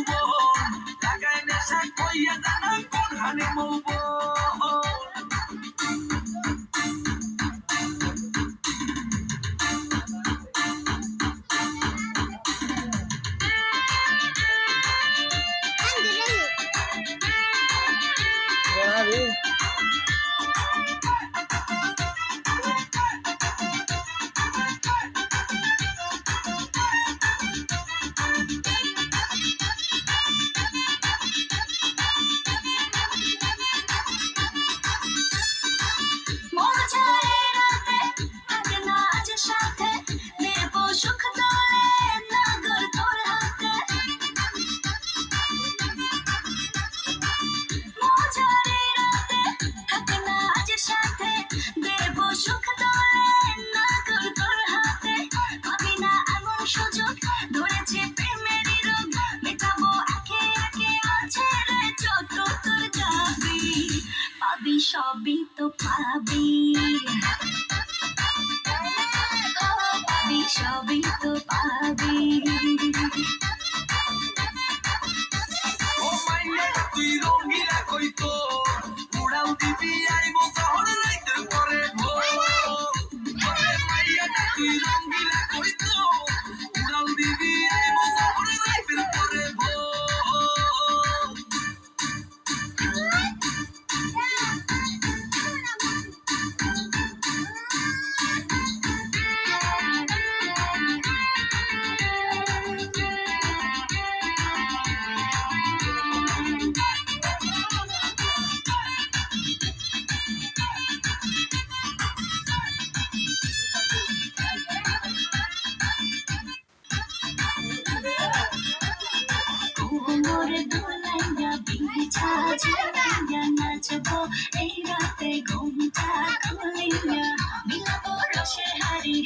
যৌবন লাগায় নেশা কইয়া জানা কোন হানে মৌবন সবই তো পাবি সবই তো পাবি ও মাইয়া তুই রঙ্গিলা কইতো উড়াও দিবি আইবো শহর রাইতে পরে ভোর মাইয়া তুই রঙ্গিলা কইতো উড়াও দিবি আইবো শহর রাইতে পরে ভোর নাচবো এই রাতে ঘুমটা খুলিয়া বিলাবো রসের হাড়ি